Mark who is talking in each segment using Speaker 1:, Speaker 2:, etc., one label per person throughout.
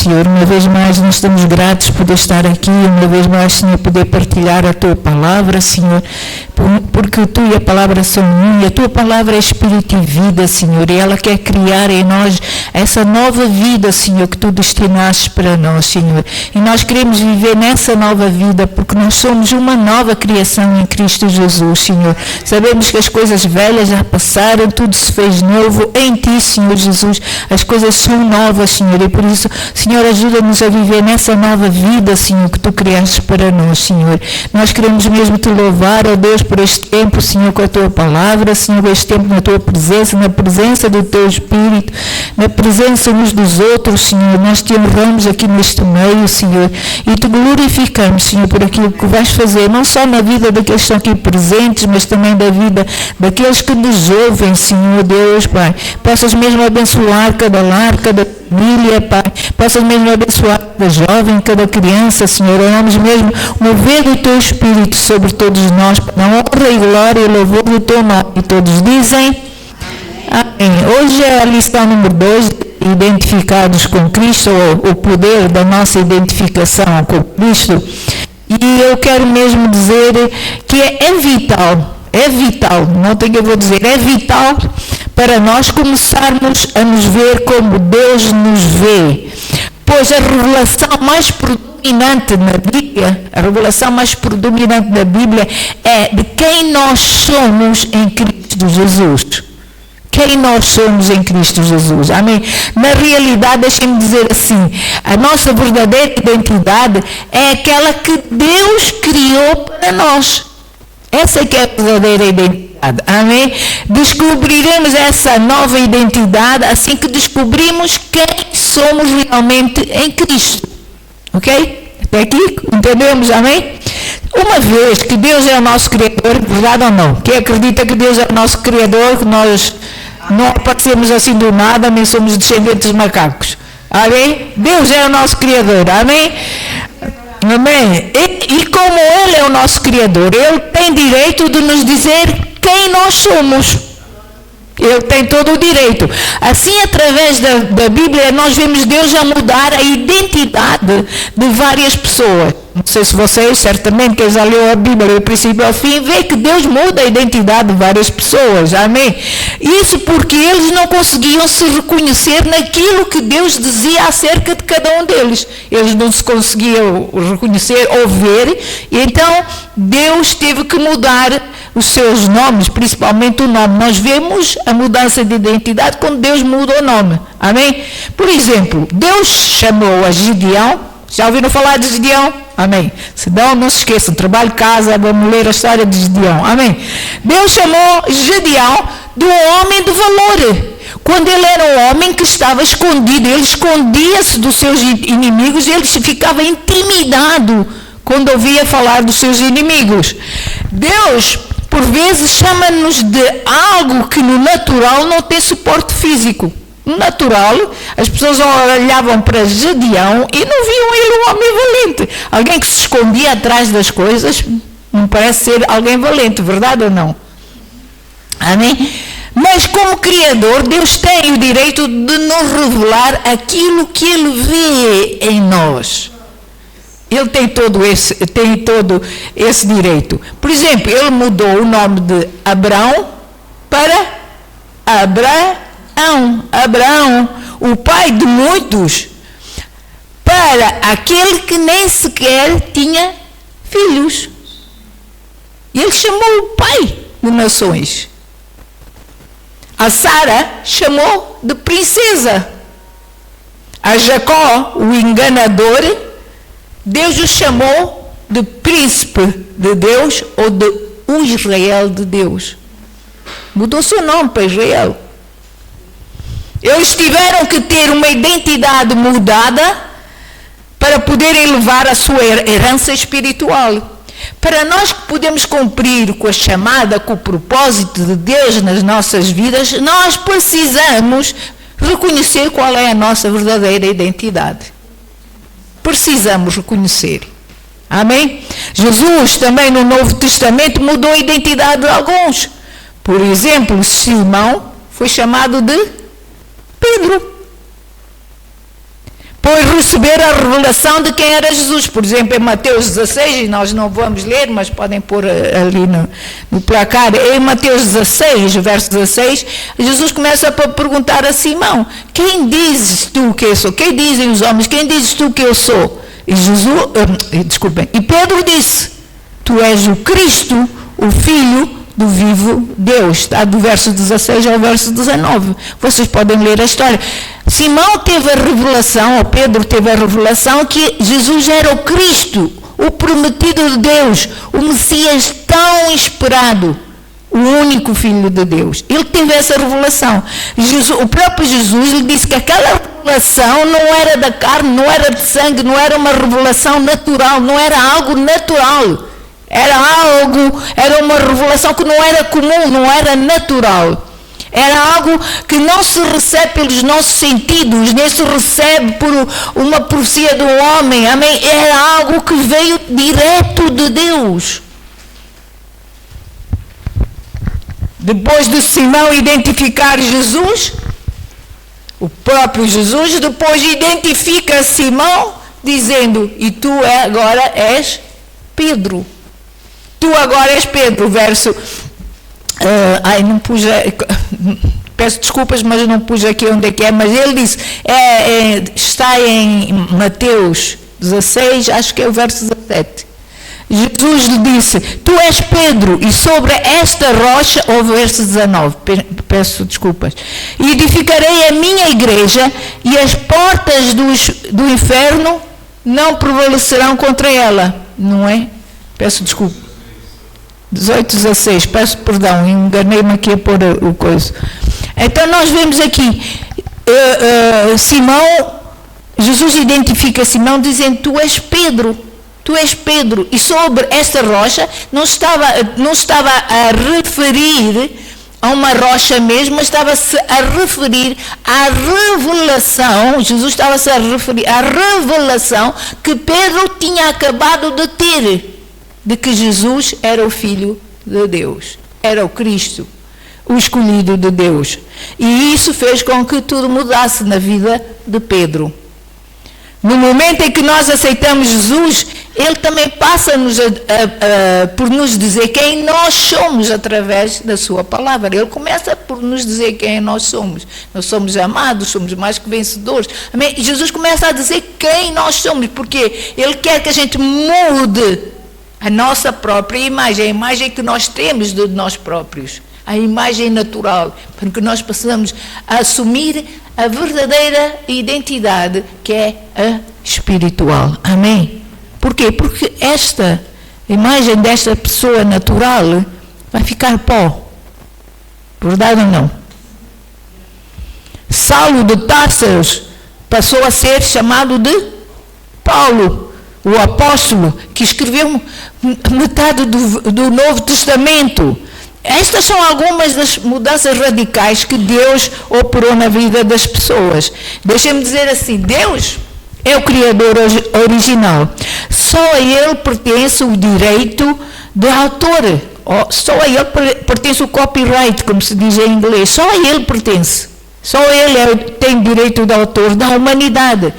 Speaker 1: Senhor. Uma vez mais, nós estamos gratos por estar aqui, uma vez mais, Senhor, poder partilhar a Tua palavra, Senhor, porque Tu e a palavra são um, e a Tua palavra é espírito e vida, Senhor, e ela quer criar em nós essa nova vida, Senhor, que Tu destinaste para nós, Senhor. E nós queremos viver nessa nova vida, porque nós somos uma nova criação em Cristo Jesus, Senhor. Sabemos que as coisas velhas já passaram, tudo se fez novo em Ti, Senhor Jesus. As coisas são novas, Senhor, e por isso, Senhor, ajuda-nos a viver nessa nova vida, Senhor, que Tu criaste para nós, Senhor. Nós queremos mesmo Te louvar, ó Deus, por este tempo, Senhor, com a Tua palavra, Senhor, este tempo na Tua presença, na presença do Teu Espírito, na presença uns dos outros, Senhor. Nós Te honramos aqui neste meio, Senhor, e Te glorificamos, Senhor, por aquilo que vais fazer, não só na vida daqueles que estão aqui presentes, mas também da vida daqueles que nos ouvem, Senhor Deus, Pai. Possas mesmo abençoar cada lar, cada família, Pai. Possas mesmo abençoar cada jovem, cada criança, Senhor. Oramos mesmo mover o Teu Espírito sobre todos nós, na honra e glória e louvor do Teu nome. E todos dizem amém. Hoje é a lição número 2, identificados com Cristo, ou o poder da nossa identificação com Cristo. E eu quero mesmo dizer que é vital, não tenho que eu vou dizer, é vital para nós começarmos a nos ver como Deus nos vê. Pois a revelação mais predominante na Bíblia é de quem nós somos em Cristo Jesus. Quem nós somos em Cristo Jesus. Amém? Na realidade, deixem-me dizer assim, a nossa verdadeira identidade é aquela que Deus criou para nós. Essa é que é a verdadeira identidade. Amém? Descobriremos essa nova identidade assim que descobrimos quem somos realmente em Cristo. Ok? Até aqui? Entendemos? Amém? Uma vez que Deus é o nosso Criador, verdade ou não? Quem acredita que Deus é o nosso Criador, que nós não aparecemos assim do nada, nem somos descendentes de macacos. Amém? Deus é o nosso Criador. Amém? Amém? E como Ele é o nosso Criador, Ele tem direito de nos dizer quem nós somos. Ele tem todo o direito. Assim, através da Bíblia, nós vemos Deus a mudar a identidade de várias pessoas. Não sei se vocês, certamente, quem já leu a Bíblia do princípio ao fim, vê que Deus muda a identidade de várias pessoas. Amém? Isso porque eles não conseguiam se reconhecer naquilo que Deus dizia acerca de cada um deles. Eles não se conseguiam reconhecer ou ver, e então Deus teve que mudar os seus nomes, principalmente o nome. Nós vemos a mudança de identidade quando Deus muda o nome. Amém? Por exemplo, Deus chamou a Gideão. Já ouviram falar de Gideão? Amém. Se não se esqueçam, trabalho de casa, vamos ler a história de Gideão. Amém. Deus chamou Gideão de um homem de valor. Quando ele era um homem que estava escondido, ele escondia-se dos seus inimigos, ele ficava intimidado quando ouvia falar dos seus inimigos. Deus, por vezes, chama-nos de algo que no natural não tem suporte físico. No natural, as pessoas olhavam para Gideão e não viam ele um homem valente. Alguém que se escondia atrás das coisas, não parece ser alguém valente, verdade ou não? Amém? Mas como Criador, Deus tem o direito de nos revelar aquilo que Ele vê em nós. Ele tem todo esse direito. Por exemplo, Ele mudou o nome de Abraão para Abraão, o pai de muitos, para aquele que nem sequer tinha filhos. E Ele chamou o pai de nações. A Sara chamou de princesa. A Jacó, o enganador, Deus o chamou de príncipe de Deus ou de o Israel de Deus. Mudou seu nome para Israel. Eles tiveram que ter uma identidade mudada para poderem levar a sua herança espiritual. Para nós que podemos cumprir com a chamada, com o propósito de Deus nas nossas vidas, nós precisamos reconhecer qual é a nossa verdadeira identidade. Precisamos reconhecer. Amém? Jesus também no Novo Testamento mudou a identidade de alguns. Por exemplo, Simão foi chamado de Pedro. por receber a revelação de quem era Jesus. Por exemplo, em Mateus 16, e nós não vamos ler, mas podem pôr ali no placar, em Mateus 16, verso 16, Jesus começa a perguntar a Simão: quem dizes tu que eu sou? Quem dizem os homens? Quem dizes tu que eu sou? E Pedro disse: tu és o Cristo, o Filho do vivo Deus. Está do verso 16 ao verso 19. Vocês podem ler a história. Simão teve a revelação, ou Pedro teve a revelação, que Jesus era o Cristo, o prometido de Deus, o Messias tão esperado, o único Filho de Deus. Ele teve essa revelação. O próprio Jesus lhe disse que aquela revelação não era da carne, não era de sangue, não era uma revelação natural, não era algo natural. Era uma revelação que não era comum, não era natural. Era algo que não se recebe pelos nossos sentidos, nem se recebe por uma profecia de um homem. Amém? Era algo que veio direto de Deus. Depois de Simão identificar Jesus, o próprio Jesus depois identifica Simão, dizendo: e tu agora és Pedro. Tu agora és Pedro. Verso... não pus... peço desculpas, mas não pus aqui onde é que é. Mas ele disse... está em Mateus 16, acho que é o verso 17. Jesus lhe disse: tu és Pedro, e sobre esta rocha... ou verso 19, peço desculpas. E edificarei a minha igreja, e as portas do inferno não prevalecerão contra ela. Não é? Peço desculpa. 18, 16, peço perdão, enganei-me aqui a pôr o coisa. Então nós vemos aqui, Simão, Jesus identifica Simão dizendo: tu és Pedro, e sobre esta rocha, não estava a referir a uma rocha mesmo, mas estava-se a referir à revelação, Jesus estava-se a referir à revelação que Pedro tinha acabado de ter, de que Jesus era o Filho de Deus, era o Cristo, o escolhido de Deus. E isso fez com que tudo mudasse na vida de Pedro. No momento em que nós aceitamos Jesus, Ele também passa-nos por nos dizer quem nós somos através da sua palavra. Ele começa por nos dizer quem nós somos. Nós somos amados, somos mais que vencedores. Amém? E Jesus começa a dizer quem nós somos, porque Ele quer que a gente mude a nossa própria imagem, a imagem que nós temos de nós próprios, a imagem natural, para que nós possamos assumir a verdadeira identidade, que é a espiritual. Amém? Porquê? Porque esta imagem desta pessoa natural vai ficar pó. Verdade ou não? Saulo de Tarso passou a ser chamado de Paulo, o apóstolo, que escreveu metade do Novo Testamento. Estas são algumas das mudanças radicais que Deus operou na vida das pessoas. Deixem-me dizer assim: Deus é o Criador original. Só a Ele pertence o direito de autor. Só a Ele pertence o copyright, como se diz em inglês. Só a Ele pertence. Só Ele tem direito de autor da humanidade.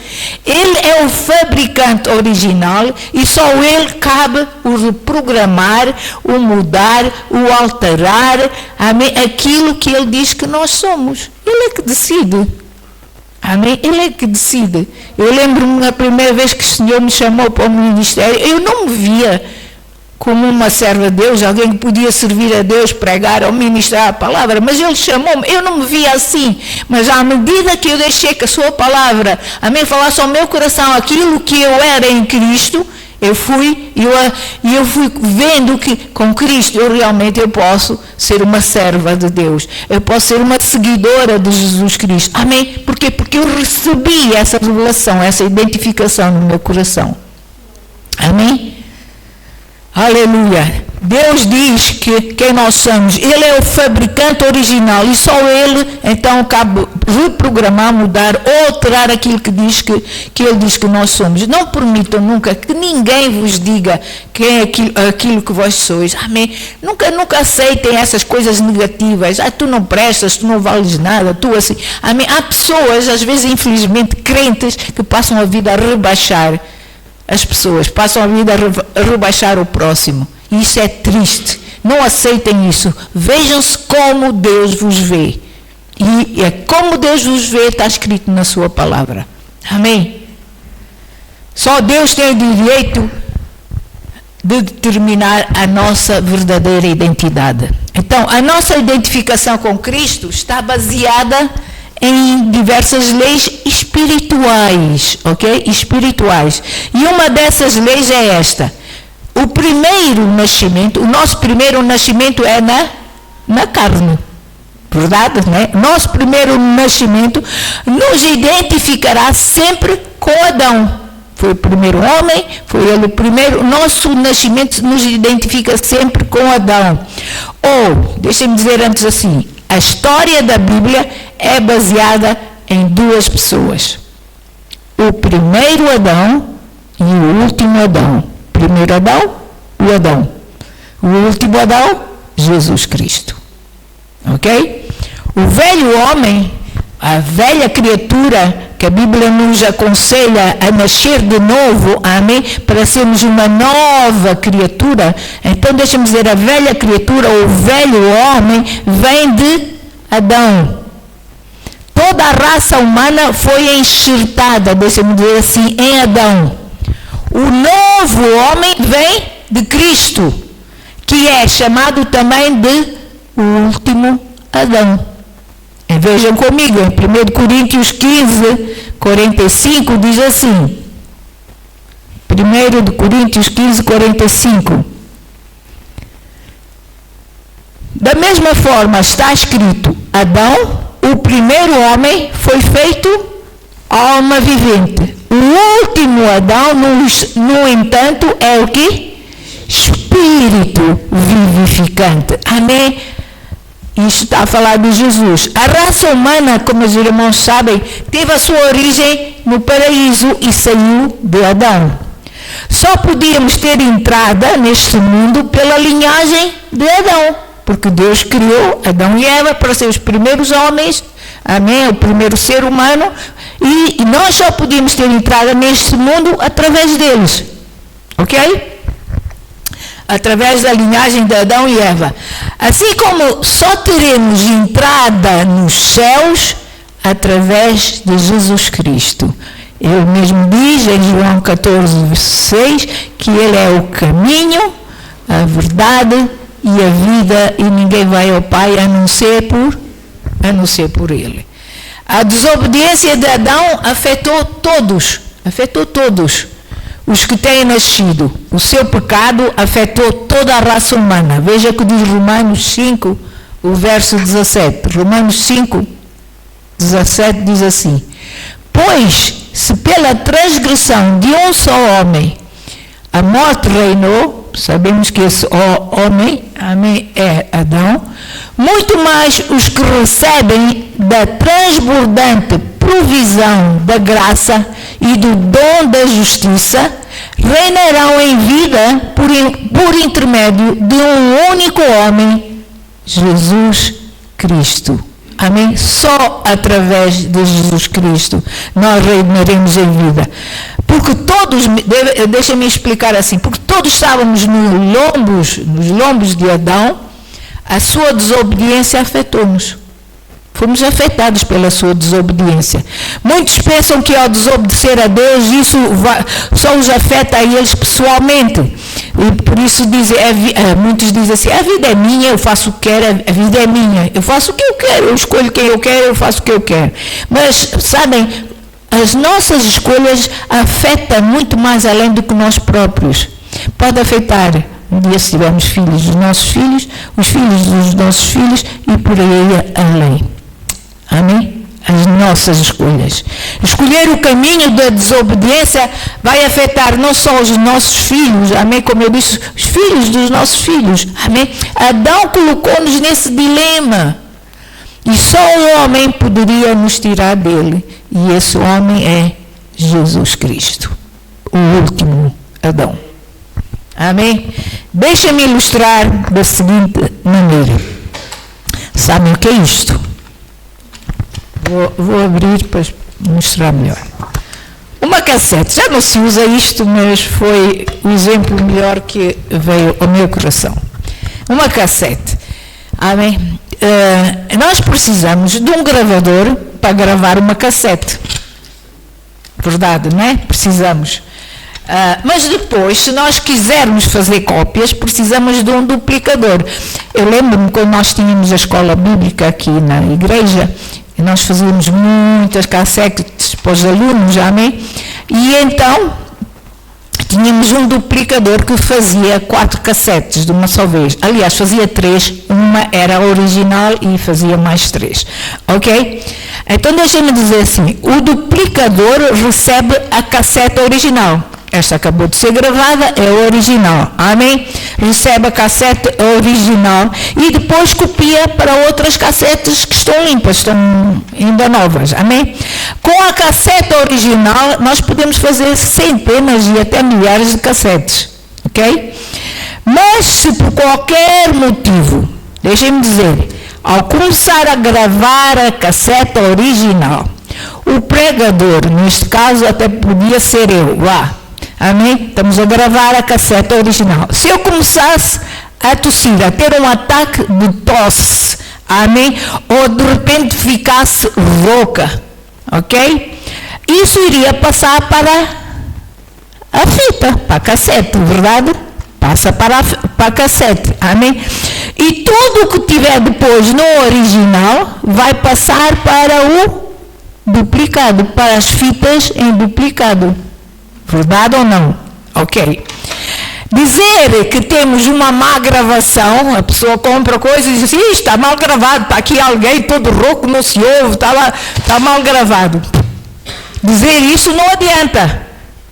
Speaker 1: Ele é o fabricante original e só Ele cabe o reprogramar, o mudar, o alterar, amém, aquilo que Ele diz que nós somos. Ele é que decide. Amém? Ele é que decide. Eu lembro-me da primeira vez que o Senhor me chamou para o ministério, eu não me via como uma serva de Deus, alguém que podia servir a Deus, pregar ou ministrar a palavra, mas Ele chamou-me, eu não me via assim, mas à medida que eu deixei que a sua palavra, amém, falasse ao meu coração aquilo que eu era em Cristo, eu fui vendo que com Cristo eu posso ser uma serva de Deus, eu posso ser uma seguidora de Jesus Cristo. Amém? Porquê? Porque eu recebi essa revelação, essa identificação no meu coração. Amém? Aleluia. Deus diz que quem nós somos, Ele é o fabricante original e só Ele então cabe reprogramar, mudar ou alterar aquilo que Ele diz que nós somos. Não permitam nunca que ninguém vos diga quem é aquilo que vós sois. Amém? Nunca aceitem essas coisas negativas. Tu não prestas, tu não vales nada, tu assim. Amém? Há pessoas, às vezes infelizmente crentes, que passam a vida a rebaixar as pessoas, passam a vida a rebaixar o próximo. Isso é triste. Não aceitem isso. Vejam-se como Deus vos vê. E é como Deus vos vê, está escrito na sua palavra. Amém? Só Deus tem o direito de determinar a nossa verdadeira identidade. Então, a nossa identificação com Cristo está baseada em diversas leis espirituais, ok? Espirituais. E uma dessas leis é esta. O primeiro nascimento, o nosso primeiro nascimento é na carne. Verdade, né? Nosso primeiro nascimento nos identificará sempre com Adão. Foi o primeiro homem, foi ele o primeiro. Nosso nascimento nos identifica sempre com Adão. Ou, deixem-me dizer antes assim, a história da Bíblia é baseada em duas pessoas. O primeiro Adão e o último Adão. Primeiro Adão, o Adão. O último Adão, Jesus Cristo. Ok? O velho homem, a velha criatura, que a Bíblia nos aconselha a nascer de novo, amém? Para sermos uma nova criatura. Então, deixa-me dizer, a velha criatura, o velho homem, vem de Adão. Toda a raça humana foi enxertada, deixa-me dizer assim, em Adão. O novo homem vem de Cristo, que é chamado também de o último Adão. E vejam comigo, em 1 Coríntios 15, 45, diz assim. 1 Coríntios 15, 45. Da mesma forma está escrito, Adão, o primeiro homem, foi feito alma vivente. O último Adão, no entanto, é o que? Espírito vivificante. Amém? Isto está a falar de Jesus. A raça humana, como os irmãos sabem, teve a sua origem no paraíso e saiu de Adão. Só podíamos ter entrada neste mundo pela linhagem de Adão, porque Deus criou Adão e Eva para ser os primeiros homens, amém? O primeiro ser humano, e nós só podíamos ter entrada neste mundo através deles, ok? Através da linhagem de Adão e Eva. Assim como só teremos entrada nos céus através de Jesus Cristo. Ele mesmo diz em João 14, 6, que Ele é o caminho, a verdade e a vida, e ninguém vai ao Pai a não ser por Ele. A desobediência de Adão afetou todos os que têm nascido. O seu pecado afetou toda a raça humana. Veja o que diz Romanos 5, o verso 17. Romanos 5, 17 diz assim: pois, se pela transgressão de um só homem a morte reinou, sabemos que esse homem, amém, é Adão, muito mais os que recebem da transbordante provisão da graça e do dom da justiça reinarão em vida por intermédio de um único homem, Jesus Cristo. Amém? Só através de Jesus Cristo nós reinaremos em vida. Porque todos, deixa-me explicar assim, porque todos estávamos nos lombos de Adão, a sua desobediência afetou-nos. Fomos afetados pela sua desobediência. Muitos pensam que ao desobedecer a Deus, isso só os afeta a eles pessoalmente. E por isso muitos dizem assim, a vida é minha, eu faço o que quero, a vida é minha. Eu faço o que eu quero, eu escolho quem eu quero, eu faço o que eu quero. Mas, sabem, as nossas escolhas afetam muito mais além do que nós próprios. Pode afetar, um dia se tivermos filhos dos nossos filhos, os filhos dos nossos filhos e por aí além. Amém? as nossas escolhas. Escolher o caminho da desobediência vai afetar não só os nossos filhos, amém? Como eu disse, os filhos dos nossos filhos, amém? Adão colocou-nos nesse dilema. E só um homem poderia nos tirar dele. E esse homem é Jesus Cristo, o último Adão. Amém? Deixa-me ilustrar da seguinte maneira. Sabem o que é isto? Vou abrir para mostrar melhor. Uma cassete. Já não se usa isto, mas foi o exemplo melhor que veio ao meu coração. Uma cassete. Amém? Nós precisamos de um gravador para gravar uma cassete. Verdade, não é? Precisamos. Mas depois, se nós quisermos fazer cópias, precisamos de um duplicador. Eu lembro-me quando nós tínhamos a escola bíblica aqui na igreja, nós fazíamos muitas cassetes para os alunos, amém? E então, tínhamos um duplicador que fazia 4 cassetes de uma só vez. Aliás, fazia 3, uma era a original e fazia mais 3. Ok? Então, deixem-me dizer assim, o duplicador recebe a cassete original. Esta acabou de ser gravada, é a original, amém? Recebe a cassete original e depois copia para outras cassetes que estão limpas, estão ainda novas, amém? Com a cassete original, nós podemos fazer centenas e até milhares de cassetes, ok? Mas se por qualquer motivo, deixem-me dizer, ao começar a gravar a cassete original, o pregador, neste caso até podia ser eu, lá, amém? Estamos a gravar a cassete original. Se eu começasse a tossir, a ter um ataque de tosse, amém? Ou de repente ficasse rouca, ok? Isso iria passar para a fita, para a cassete, verdade? Passa para a cassete, amém? E tudo o que tiver depois no original vai passar para o duplicado, para as fitas em duplicado. Verdade ou não? Ok. Dizer que temos uma má gravação, a pessoa compra coisas e diz, está mal gravado, está aqui alguém todo rouco, não se ouve, está mal gravado. Dizer isso não adianta.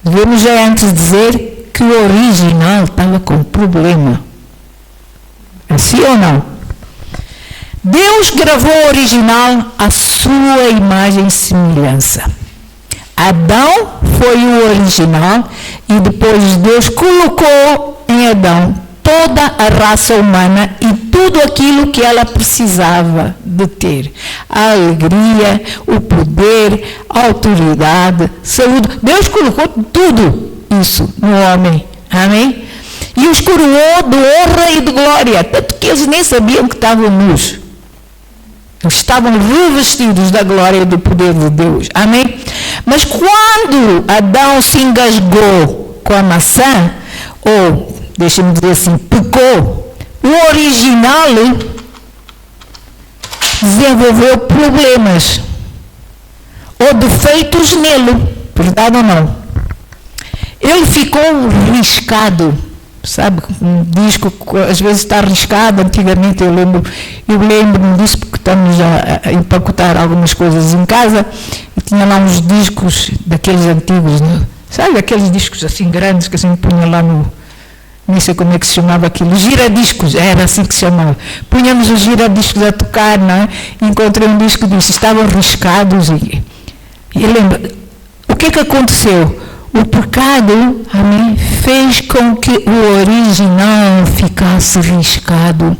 Speaker 1: Devemos já antes dizer que o original estava com problema. Assim ou não? Deus gravou o original à sua imagem e semelhança. Adão foi o original e depois Deus colocou em Adão toda a raça humana e tudo aquilo que ela precisava de ter. A alegria, o poder, a autoridade, saúde. Deus colocou tudo isso no homem. Amém? E os coroou de honra e de glória. Tanto que eles nem sabiam que estavam nus. Estavam revestidos da glória e do poder de Deus. Amém? Mas quando Adão se engasgou com a maçã, ou, deixa-me dizer assim, pecou, o original desenvolveu problemas ou defeitos nele. Verdade ou não? Ele ficou riscado. Sabe, um disco às vezes está riscado. Antigamente eu lembro-me disso porque estamos a empacotar algumas coisas em casa e tinha lá uns discos daqueles antigos, né? Sabe, aqueles discos assim grandes que assim punha lá no, nem sei como é que se chamava aquilo, giradiscos, era assim que se chamava. Punhamos os giradiscos a tocar, não é? E encontrei um disco disso, estavam riscados e lembra, o que aconteceu? O pecado, amém, fez com que o original ficasse riscado.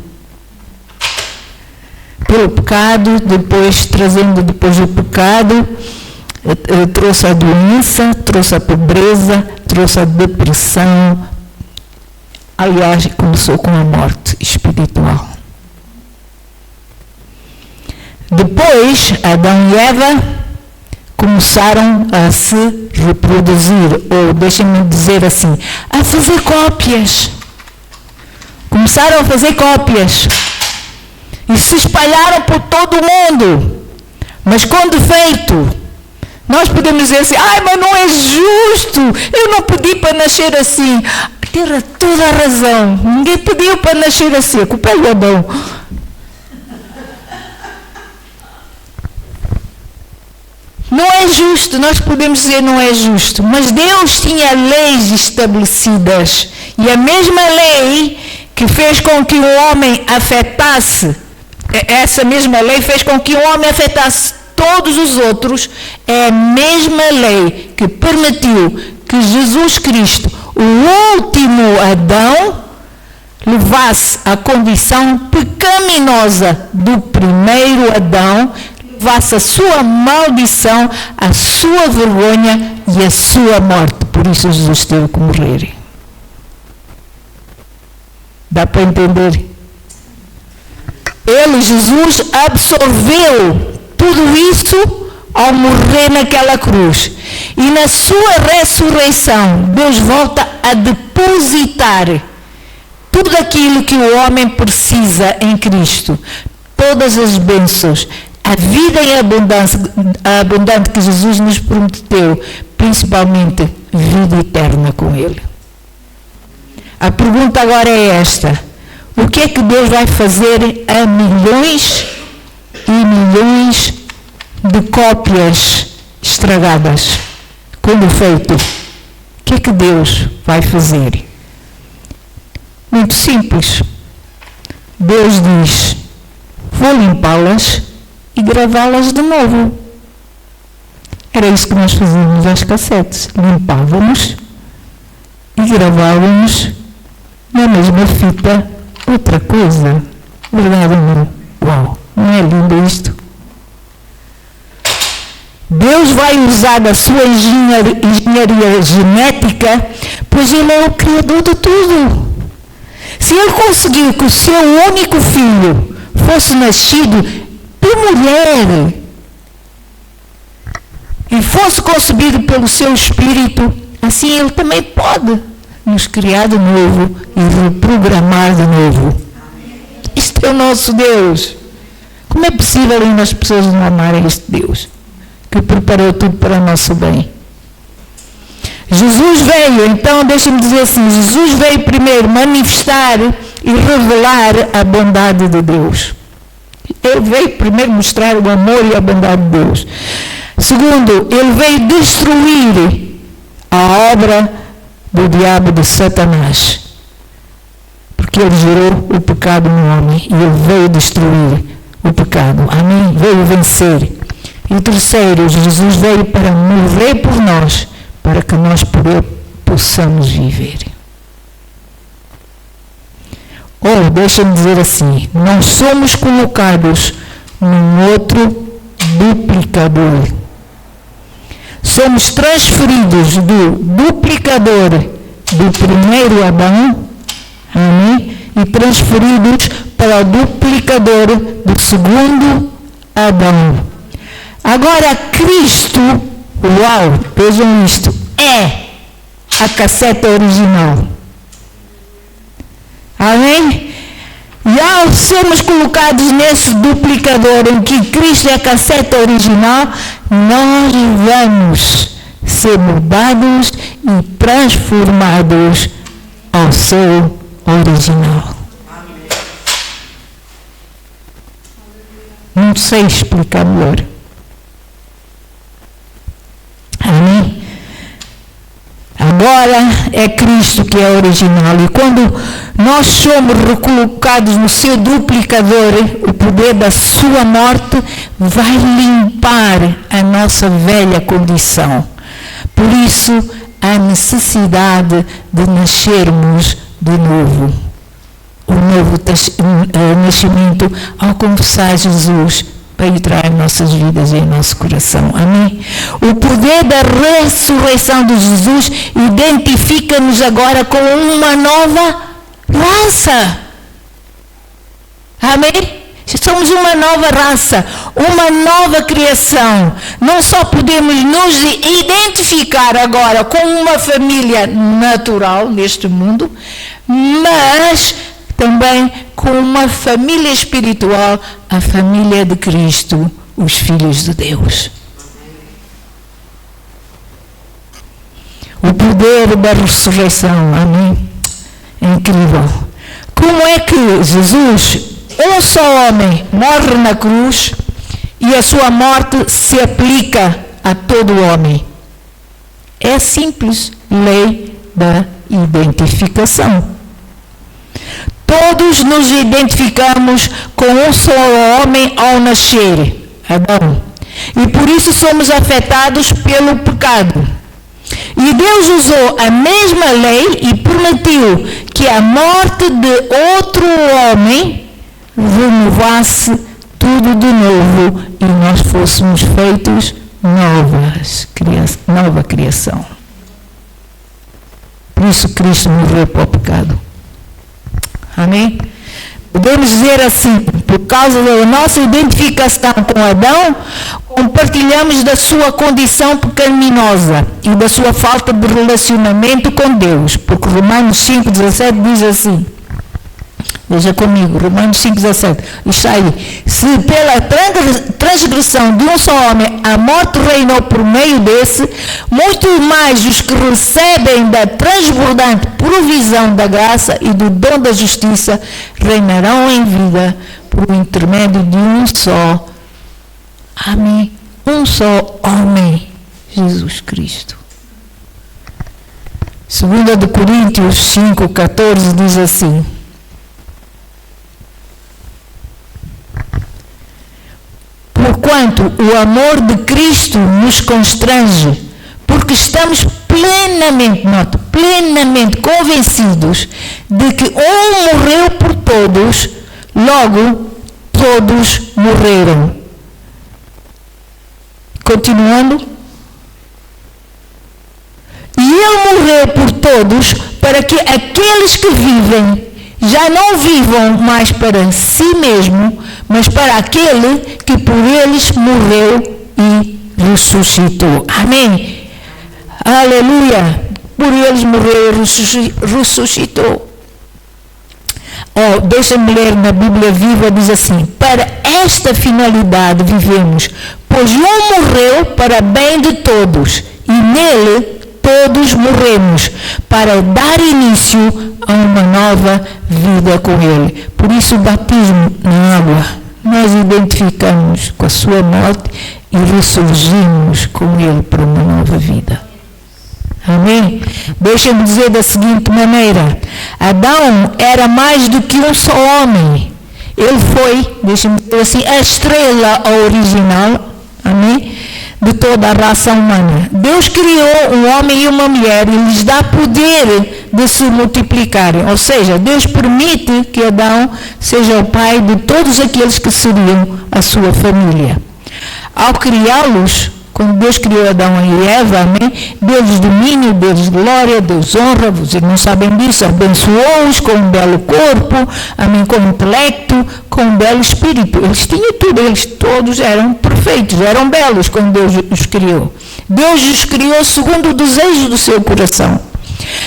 Speaker 1: Pelo pecado, trazendo depois o pecado, trouxe a doença, trouxe a pobreza, trouxe a depressão. Aliás, começou com a morte espiritual. Depois, Adão e Eva começaram a se reproduzir, ou deixem-me dizer assim, a fazer cópias. Começaram a fazer cópias. E se espalharam por todo o mundo. Mas com defeito. Nós podemos dizer assim, mas não é justo. Eu não pedi para nascer assim. Tem toda a razão. Ninguém pediu para nascer assim. A culpa é do Adão. Não é justo, nós podemos dizer não é justo, mas Deus tinha leis estabelecidas. E a mesma lei que fez com que o homem afetasse, essa mesma lei fez com que o homem afetasse todos os outros, é a mesma lei que permitiu que Jesus Cristo, o último Adão, levasse a condição pecaminosa do primeiro Adão, levasse a sua maldição, a sua vergonha e a sua morte. Por isso Jesus teve que morrer. Dá para entender? Ele, Jesus, absorveu tudo isso ao morrer naquela cruz. E na sua ressurreição, Deus volta a depositar tudo aquilo que o homem precisa em Cristo. Todas as bênçãos, a vida em abundância, abundante que Jesus nos prometeu, principalmente vida eterna com Ele. A pergunta agora é esta: o que é que Deus vai fazer a milhões e milhões de cópias estragadas com defeito? O que é que Deus vai fazer? Muito simples. Deus diz: vou limpá-las e gravá-las de novo. Era isso que nós fazíamos às cassetes. Limpávamos e gravávamos na mesma fita outra coisa. Verdade, não? Uau, não é lindo isto? Deus vai usar da sua engenharia genética, pois Ele é o Criador de tudo. Se Ele conseguiu que o seu único filho fosse nascido de mulher e fosse concebido pelo seu Espírito, assim Ele também pode nos criar de novo e reprogramar de novo. Isto é o nosso Deus. Como é possível ainda as pessoas não amarem este Deus que preparou tudo para o nosso bem? Jesus veio, então deixa-me dizer assim, Jesus veio primeiro manifestar e revelar a bondade de Deus. Ele veio primeiro mostrar o amor e a bondade de Deus. Segundo, Ele veio destruir a obra do diabo, de Satanás. Porque Ele gerou o pecado no homem e Ele veio destruir o pecado. Amém? Veio vencer. E o terceiro, Jesus veio para morrer por nós, para que nós possamos viver. Ou, deixa-me dizer assim, não somos colocados num outro duplicador. Somos transferidos do duplicador do primeiro Adão, amém? E transferidos para o duplicador do segundo Adão. Agora, Cristo, uau, vejam isto, é a cassete original. Amém? E ao sermos colocados nesse duplicador em que Cristo é a cassete original, nós vamos ser mudados e transformados ao seu original. Não sei explicar melhor. Amém? Agora é Cristo que é original. E quando nós somos recolocados no seu duplicador, o poder da sua morte vai limpar a nossa velha condição. Por isso, a necessidade de nascermos de novo. O novo nascimento ao confessar Jesus para entrar em nossas vidas e em nosso coração. Amém? O poder da ressurreição de Jesus identifica-nos agora com uma nova raça. Amém? Somos uma nova raça, uma nova criação. Não só podemos nos identificar agora com uma família natural neste mundo, mas também com uma família espiritual, a família de Cristo, os filhos de Deus. O poder da ressurreição, amém? É incrível. Como é que Jesus, um só homem, morre na cruz e a sua morte se aplica a todo homem. É simples, lei da identificação. Todos nos identificamos com um só homem ao nascer, Adão. E por isso somos afetados pelo pecado. E Deus usou a mesma lei e permitiu que a morte de outro homem renovasse tudo de novo e nós fôssemos feitos nova criação. Por isso Cristo morreu para o pecado. Amém? Podemos dizer assim, por causa da nossa identificação com Adão, compartilhamos da sua condição pecaminosa e da sua falta de relacionamento com Deus. Porque Romanos 5,17 diz assim, veja comigo, Romanos 5,17, está aí. Se pela transgressão de um só homem a morte reinou por meio desse, muito mais os que recebem da transbordante provisão da graça e do dom da justiça reinarão em vida por intermédio de um só, amém, um só homem, Jesus Cristo. 2 de Coríntios 5,14 diz assim, porquanto o amor de Cristo nos constrange, porque estamos plenamente convencidos de que um morreu por todos, logo todos morreram. Continuando. E ele morreu por todos, para que aqueles que vivem já não vivam mais para si mesmo, mas para aquele que por eles morreu e ressuscitou. Amém? Aleluia! Por eles morreu e ressuscitou. Oh, deixa-me ler na Bíblia Viva, diz assim, para esta finalidade vivemos, pois um morreu para bem de todos, e nele todos morremos, para dar início a uma nova vida com ele. Por isso o batismo na água, nós identificamos com a sua morte e ressurgimos com ele para uma nova vida. Amém? Deixa-me dizer da seguinte maneira, Adão era mais do que um só homem. Ele foi, deixa-me dizer assim, a estrela original, amém, de toda a raça humana. Deus criou um homem e uma mulher e lhes dá poder de se multiplicarem. Ou seja, Deus permite que Adão seja o pai de todos aqueles que seriam a sua família. Ao criá-los, quando Deus criou Adão e Eva, amém, deu-lhes domínio, deu-lhes glória, deu-lhes honra, vocês não sabem disso, abençoou-os com um belo corpo, amém, com intelecto, com um belo espírito. Eles tinham tudo, eles todos eram perfeitos, eram belos quando Deus os criou. Deus os criou segundo o desejo do seu coração.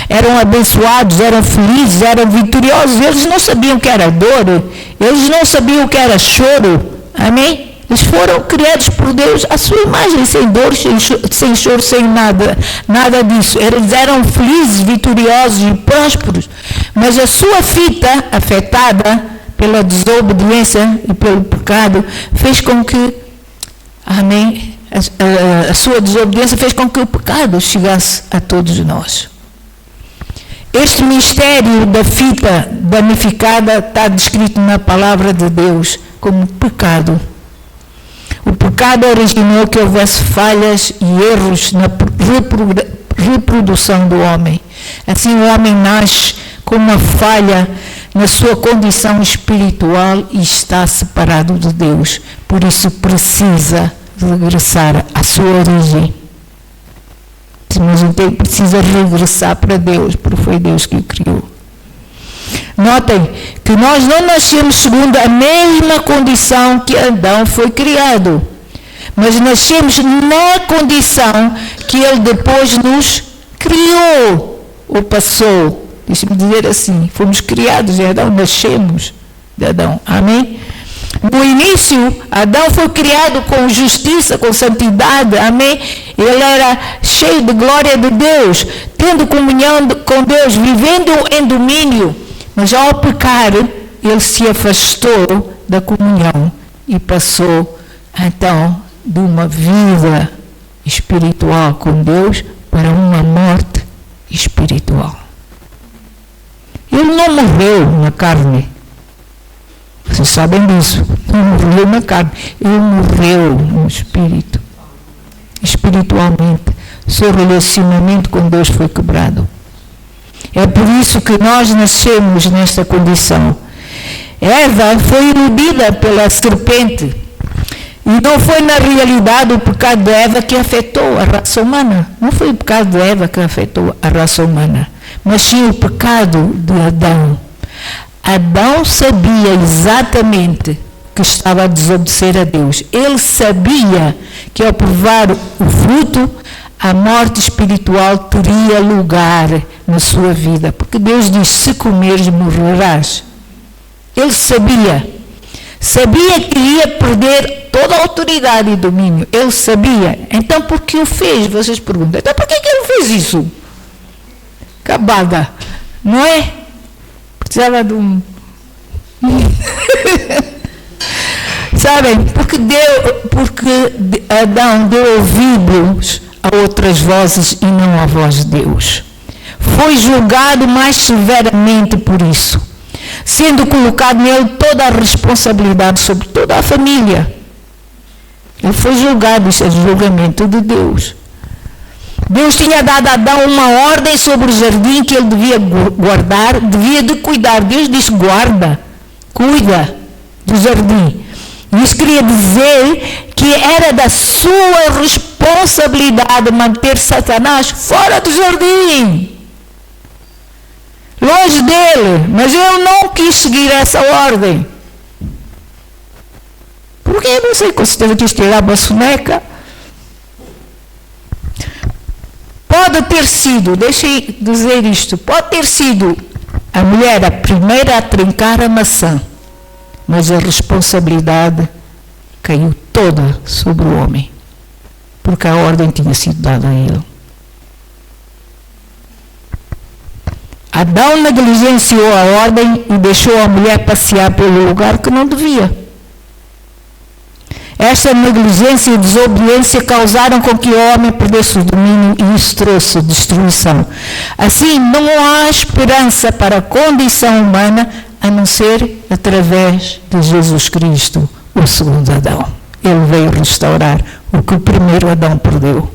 Speaker 1: Eram abençoados, eram felizes, eram vitoriosos. Eles não sabiam o que era dor, eles não sabiam o que era choro, amém? Eles foram criados por Deus à sua imagem, sem dor, sem choro, sem nada disso. Eles eram felizes, vitoriosos e prósperos. Mas a sua fita, afetada pela desobediência e pelo pecado, fez com que, amém, a sua desobediência fez com que o pecado chegasse a todos nós. Este mistério da fita danificada está descrito na palavra de Deus como pecado. O pecado originou que houvesse falhas e erros na reprodução do homem. Assim o homem nasce com uma falha na sua condição espiritual e está separado de Deus. Por isso precisa regressar à sua origem. Mas então precisa regressar para Deus, porque foi Deus que o criou. Notem que nós não nascemos segundo a mesma condição que Adão foi criado, mas nascemos na condição que ele depois nos criou ou passou. Deixa-me dizer assim, fomos criados de Adão, nascemos de Adão. Amém? No início, Adão foi criado com justiça, com santidade, amém? Ele era cheio de glória de Deus, tendo comunhão com Deus, vivendo em domínio. Mas ao pecar, ele se afastou da comunhão e passou, então, de uma vida espiritual com Deus para uma morte espiritual. Ele não morreu na carne. Vocês sabem disso. Não morreu na carne. Ele morreu no espírito. Espiritualmente. Seu relacionamento com Deus foi quebrado. É por isso que nós nascemos nesta condição. Eva foi iludida pela serpente. E não foi na realidade o pecado de Eva que afetou a raça humana. Não foi o pecado de Eva que afetou a raça humana, mas sim o pecado de Adão. Adão sabia exatamente que estava a desobedecer a Deus. Ele sabia que ao provar o fruto, a morte espiritual teria lugar na sua vida. Porque Deus diz, se comeres, morrerás. Ele sabia que ia perder toda a autoridade e domínio. Ele sabia. Então, por que o fez? Vocês perguntam. Então, por que ele fez isso? Cabada. Não é? Precisava de um... Sabem? Porque Adão deu ouvidos a outras vozes e não à voz de Deus. Foi julgado mais severamente por isso, sendo colocado nele toda a responsabilidade sobre toda a família. Ele foi julgado, isso é julgamento de Deus. Deus tinha dado a Adão uma ordem sobre o jardim que ele devia guardar, devia de cuidar. Deus disse, cuida do jardim. Isso queria dizer que era da sua responsabilidade manter Satanás fora do jardim. Longe dele, mas ele não quis seguir essa ordem. Porque eu não sei, com certeza quis tirar uma soneca. Pode ter sido, deixem dizer isto, pode ter sido a mulher a primeira a trincar a maçã, mas a responsabilidade caiu toda sobre o homem, porque a ordem tinha sido dada a ele. Adão negligenciou a ordem e deixou a mulher passear pelo lugar que não devia. Esta negligência e desobediência causaram com que o homem perdesse o domínio e isso trouxe destruição. Assim, não há esperança para a condição humana a não ser através de Jesus Cristo, o segundo Adão. Ele veio restaurar o que o primeiro Adão perdeu.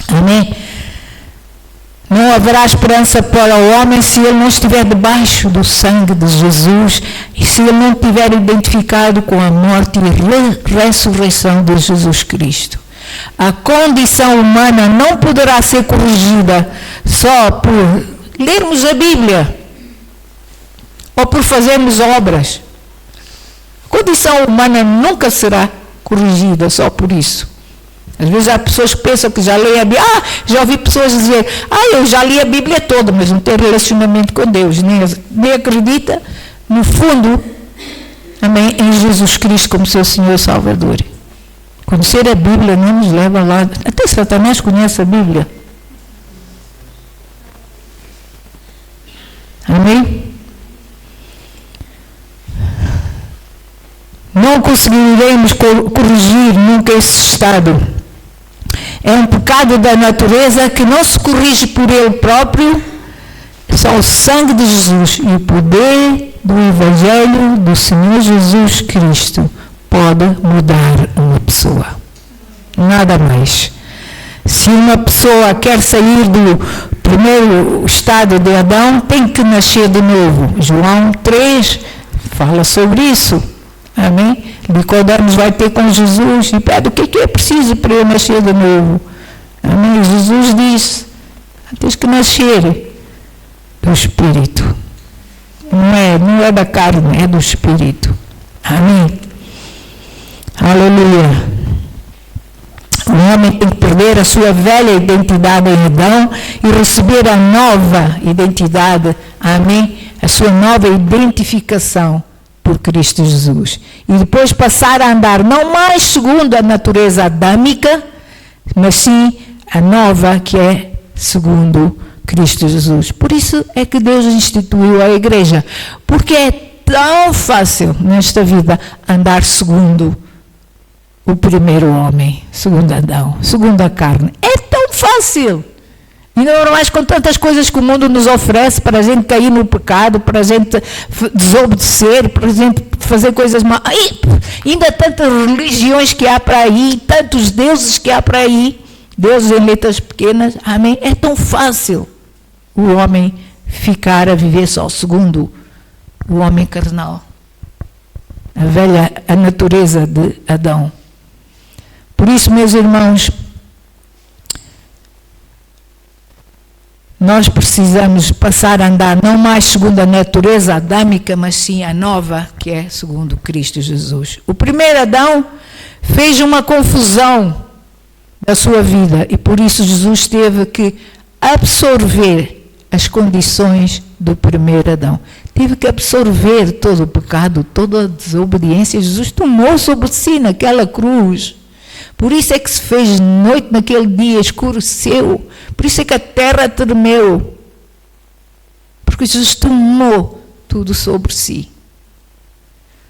Speaker 1: Amém? Não haverá esperança para o homem se ele não estiver debaixo do sangue de Jesus e se ele não estiver identificado com a morte e a ressurreição de Jesus Cristo. A condição humana não poderá ser corrigida só por lermos a Bíblia ou por fazermos obras. A condição humana nunca será corrigida só por isso. Às vezes há pessoas que pensam que já leem a Bíblia. Já ouvi pessoas dizer, eu já li a Bíblia toda, mas não tem relacionamento com Deus, nem acredita, no fundo, amém, em Jesus Cristo como seu Senhor e Salvador. Conhecer a Bíblia não nos leva lá. Até Satanás conhece a Bíblia. Amém? Não conseguiremos corrigir nunca esse estado. É um pecado da natureza que não se corrige por ele próprio. Só o sangue de Jesus e o poder do Evangelho do Senhor Jesus Cristo pode mudar uma pessoa. Nada mais. Se uma pessoa quer sair do primeiro estado de Adão, tem que nascer de novo. João 3 fala sobre isso. Amém? Nicodemos vai ter com Jesus e pede o que é preciso para eu nascer de novo. Amém? Jesus diz, tens que nascer do Espírito. Não é da carne, é do Espírito. Amém? Aleluia. O homem tem que perder a sua velha identidade em Adão e receber a nova identidade. Amém? A sua nova identificação por Cristo Jesus. E depois passar a andar não mais segundo a natureza adâmica, mas sim a nova que é segundo Cristo Jesus. Por isso é que Deus instituiu a igreja. Porque é tão fácil nesta vida andar segundo o primeiro homem, segundo Adão, segundo a carne. É tão fácil. E não mais com tantas coisas que o mundo nos oferece para a gente cair no pecado, para a gente desobedecer, para a gente fazer coisas más. Ainda tantas religiões que há para aí, tantos deuses que há para aí, deuses em letras pequenas. Amém? É tão fácil o homem ficar a viver só segundo o homem carnal. A natureza de Adão. Por isso, meus irmãos, nós precisamos passar a andar não mais segundo a natureza adâmica, mas sim a nova, que é segundo Cristo Jesus. O primeiro Adão fez uma confusão da sua vida e por isso Jesus teve que absorver as condições do primeiro Adão. Teve que absorver todo o pecado, toda a desobediência. Jesus tomou sobre si naquela cruz. Por isso é que se fez noite naquele dia, escureceu. Por isso é que a terra tremeu. Porque Jesus tomou tudo sobre si.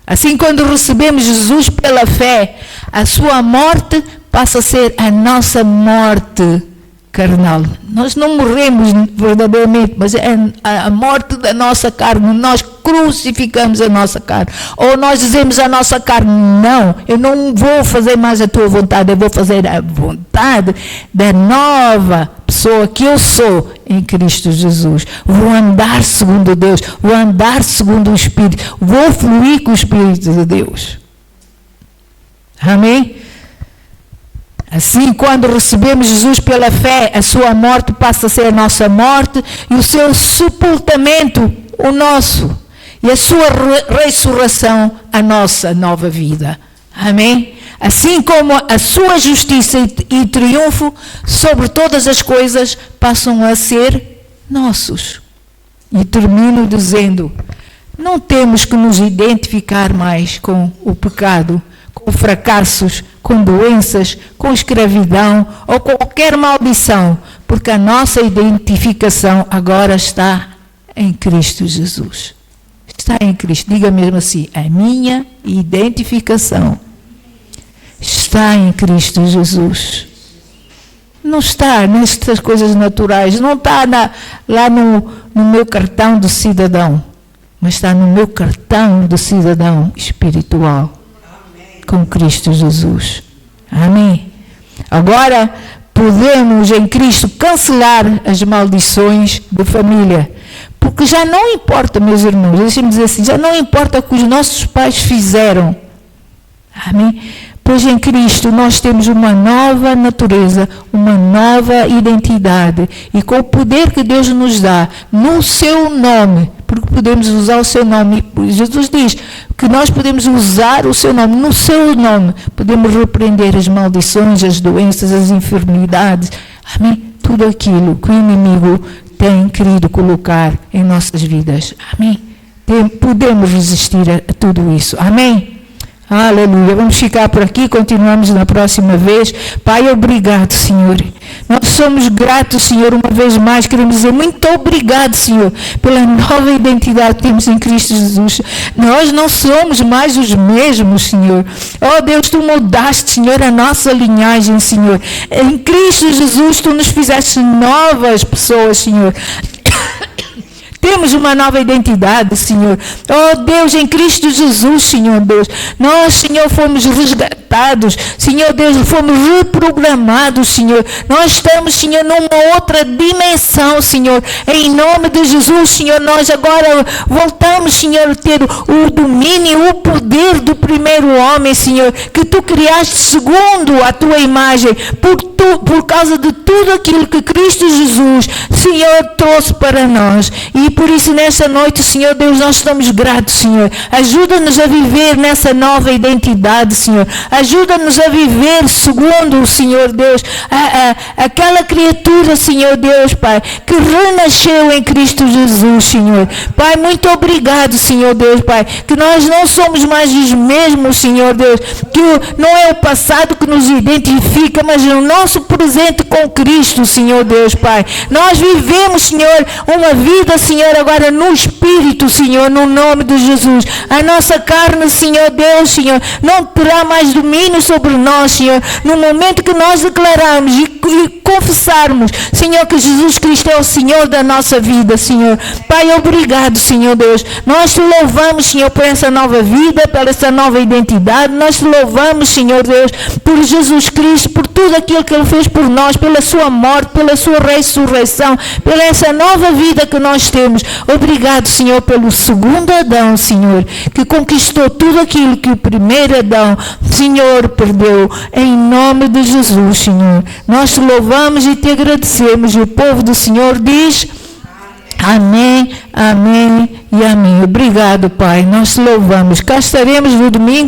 Speaker 1: Assim, quando recebemos Jesus pela fé, a sua morte passa a ser a nossa morte carnal. Nós não morremos verdadeiramente, mas é a morte da nossa carne. Nós crucificamos a nossa carne. Ou nós dizemos à nossa carne, não, eu não vou fazer mais a tua vontade, eu vou fazer a vontade da nova pessoa que eu sou em Cristo Jesus. Vou andar segundo Deus, vou andar segundo o Espírito, vou fluir com o Espírito de Deus. Amém? Assim, quando recebemos Jesus pela fé, a sua morte passa a ser a nossa morte e o seu sepultamento, o nosso. E a sua ressurreição, a nossa nova vida. Amém? Assim como a sua justiça e triunfo sobre todas as coisas passam a ser nossos. E termino dizendo, não temos que nos identificar mais com o pecado, com fracassos, com doenças, com escravidão ou qualquer maldição, porque a nossa identificação agora está em Cristo Jesus. Está em Cristo. Diga mesmo assim, a minha identificação está em Cristo Jesus. Não está nestas coisas naturais, não está lá no meu cartão de cidadão, mas está no meu cartão de cidadão espiritual. Com Cristo Jesus. Amém? Agora, podemos em Cristo cancelar as maldições de família. Porque já não importa, meus irmãos, deixem-me dizer assim, já não importa o que os nossos pais fizeram. Amém? Pois em Cristo nós temos uma nova natureza, uma nova identidade. E com o poder que Deus nos dá, no seu nome, porque podemos usar o seu nome. Jesus diz que nós podemos usar o seu nome, no seu nome. Podemos repreender as maldições, as doenças, as enfermidades. Amém? Tudo aquilo que o inimigo tem querido colocar em nossas vidas. Amém? Podemos resistir a tudo isso. Amém? Aleluia. Vamos ficar por aqui, continuamos na próxima vez. Pai, obrigado, Senhor. Nós somos gratos, Senhor, uma vez mais. Queremos dizer muito obrigado, Senhor, pela nova identidade que temos em Cristo Jesus. Nós não somos mais os mesmos, Senhor. Oh, Deus, Tu mudaste, Senhor, a nossa linhagem, Senhor. Em Cristo Jesus, Tu nos fizeste novas pessoas, Senhor. Temos uma nova identidade, Senhor. Oh, Deus, em Cristo Jesus, Senhor Deus. Nós, Senhor, fomos resgatados. Senhor Deus, fomos reprogramados, Senhor. Nós estamos, Senhor, numa outra dimensão, Senhor. Em nome de Jesus, Senhor, nós agora voltamos, Senhor, a ter o domínio, o poder do primeiro homem, Senhor, que Tu criaste segundo a Tua imagem, por causa de tudo aquilo que Cristo Jesus, Senhor, trouxe para nós. E por isso, nessa noite, Senhor Deus, nós estamos gratos, Senhor. Ajuda-nos a viver nessa nova identidade, Senhor. Ajuda-nos a viver segundo, Senhor Deus, aquela criatura, Senhor Deus, Pai, que renasceu em Cristo Jesus, Senhor. Pai, muito obrigado, Senhor Deus, Pai, que nós não somos mais os mesmos, Senhor Deus, que não é o passado que nos identifica, mas o nosso presente com Cristo, Senhor Deus, Pai. Nós vivemos, Senhor, uma vida, Senhor Senhor, agora no Espírito, Senhor, no nome de Jesus. A nossa carne, Senhor Deus, Senhor, não terá mais domínio sobre nós, Senhor. No momento que nós declararmos e confessarmos, Senhor, que Jesus Cristo é o Senhor da nossa vida, Senhor. Pai, obrigado, Senhor Deus. Nós te louvamos, Senhor, por essa nova vida, por essa nova identidade. Nós te louvamos, Senhor Deus, por Jesus Cristo, por tudo aquilo que Ele fez por nós, pela sua morte, pela sua ressurreição, pela essa nova vida que nós temos. Obrigado, Senhor, pelo segundo Adão, Senhor, que conquistou tudo aquilo que o primeiro Adão, Senhor, perdeu. Em nome de Jesus, Senhor, nós te louvamos e te agradecemos. E o povo do Senhor diz: amém, amém e amém. Obrigado, Pai. Nós te louvamos. Cá estaremos no domingo.